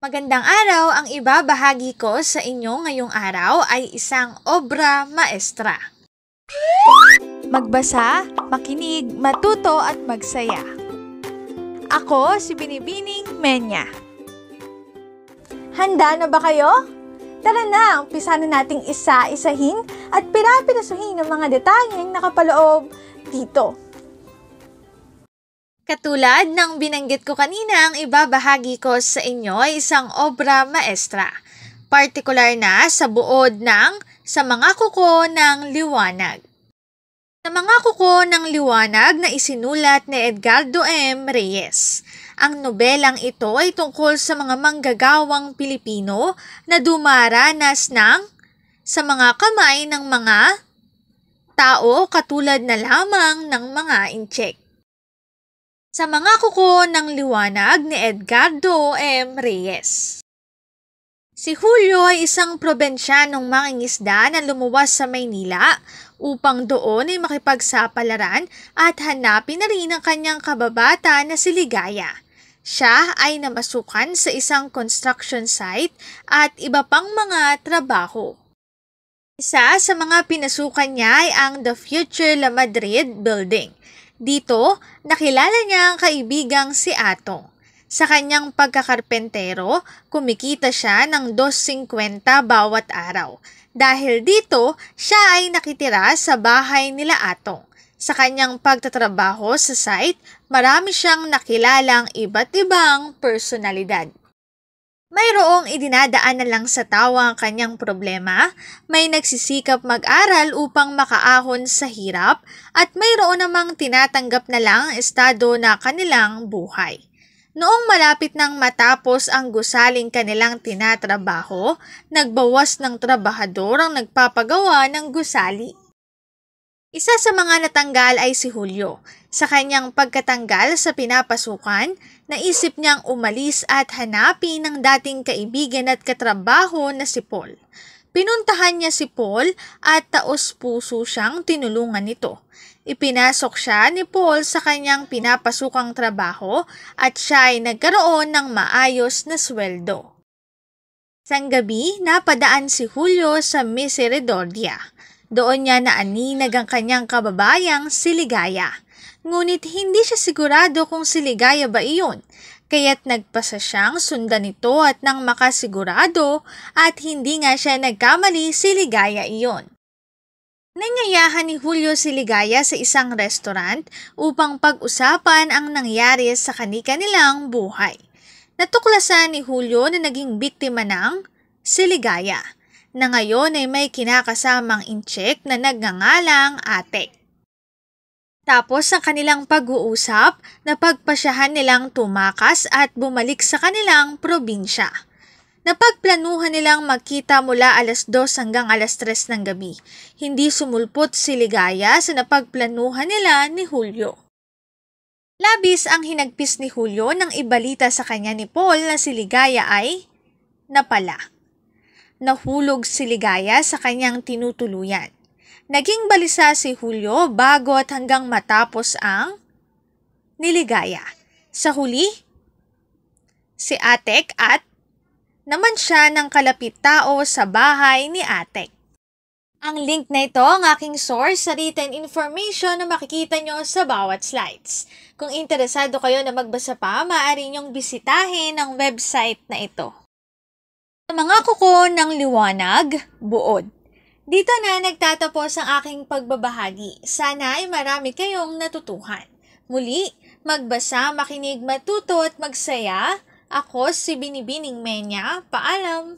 Magandang araw! Ang ibabahagi ko sa inyo ngayong araw ay isang obra maestra. Magbasa, makinig, matuto at magsaya. Ako si Binibining Menya. Handa na ba kayo? Tara na, umpisa na nating isa-isahin at pira-pirasuhin ang mga detalyeng nakapaloob dito. Katulad ng binanggit ko kanina, ang ibabahagi ko sa inyo ay isang obra maestra, partikular na sa buod ng Sa Mga Kuko ng Liwanag. Sa Mga Kuko ng Liwanag na isinulat ni Edgardo M. Reyes. Ang nobelang ito ay tungkol sa mga manggagawang Pilipino na dumaranas sa mga kamay ng mga tao katulad na lamang ng mga intsek. Sa Mga Kuko ng Liwanag ni Edgardo M. Reyes. Si Julio ay isang probinsyanong mangingisda na lumuwas sa Maynila upang doon ay makipagsapalaran at hanapin na rin ang kanyang kababata na si Ligaya. Siya ay namasukan sa isang construction site at iba pang mga trabaho. Isa sa mga pinasukan niya ay ang The Future La Madrid Building. Dito, nakilala niya ang kaibigang si Atong. Sa kanyang pagkakarpentero, kumikita siya ng $2.50 bawat araw. Dahil dito, siya ay nakitira sa bahay nila Atong. Sa kanyang pagtatrabaho sa site, marami siyang nakilalang iba't ibang personalidad. Mayroong idinadaan na lang sa tawa ang kanyang problema, may nagsisikap mag-aral upang makaahon sa hirap, at mayroon namang tinatanggap na lang ang estado na kanilang buhay. Noong malapit nang matapos ang gusaling kanilang tinatrabaho, nagbawas ng trabahador ang nagpapagawa ng gusali. Isa sa mga natanggal ay si Julio. Sa kanyang pagkatanggal sa pinapasukan, naisip niyang umalis at hanapin ang dating kaibigan at katrabaho na si Paul. Pinuntahan niya si Paul at taos-puso siyang tinulungan nito. Ipinasok siya ni Paul sa kanyang pinapasukang trabaho at siya ay nagkaroon ng maayos na sweldo. Isang gabi, napadaan si Julio sa Misericordia. Doon niya naaninag ang kanyang kababayang si Ligaya. Ngunit hindi siya sigurado kung si Ligaya ba iyon, kaya't nagpasa siyang sundan ito at nang makasigurado at hindi nga siya nagkamali, si Ligaya iyon. Nanyayahan ni Julio si Ligaya sa isang restaurant upang pag-usapan ang nangyari sa kanilang buhay. Natuklasan ni Julio na naging biktima ng si Ligaya, na ngayon ay may kinakasamang intsek na nagngangalang Atek. Tapos ang kanilang pag-uusap, napagpasyahan nilang tumakas at bumalik sa kanilang probinsya. Napagplanuhan nilang magkita mula 2:00 hanggang 3:00 ng gabi. Hindi sumulpot si Ligaya sa napagplanuhan nila ni Julio. Labis ang hinagpis ni Julio nang ibalita sa kanya ni Paul na si Ligaya ay napala. Nahulog si Ligaya sa kanyang tinutuluyan. Naging balisa si Julio bago at hanggang matapos ang niligaya. Sa huli, si Atek at naman siya ng kalapit tao sa bahay ni Atek. Ang link na ito ang aking source sa written information na makikita nyo sa bawat slides. Kung interesado kayo na magbasa pa, maaari nyong bisitahin ang website na ito. Sa Mga Kuko ng Liwanag, buod. Dito na nagtatapos ang aking pagbabahagi. Sana ay marami kayong natutuhan. Muli, magbasa, makinig, matuto at magsaya. Ako si Binibining Menya. Paalam!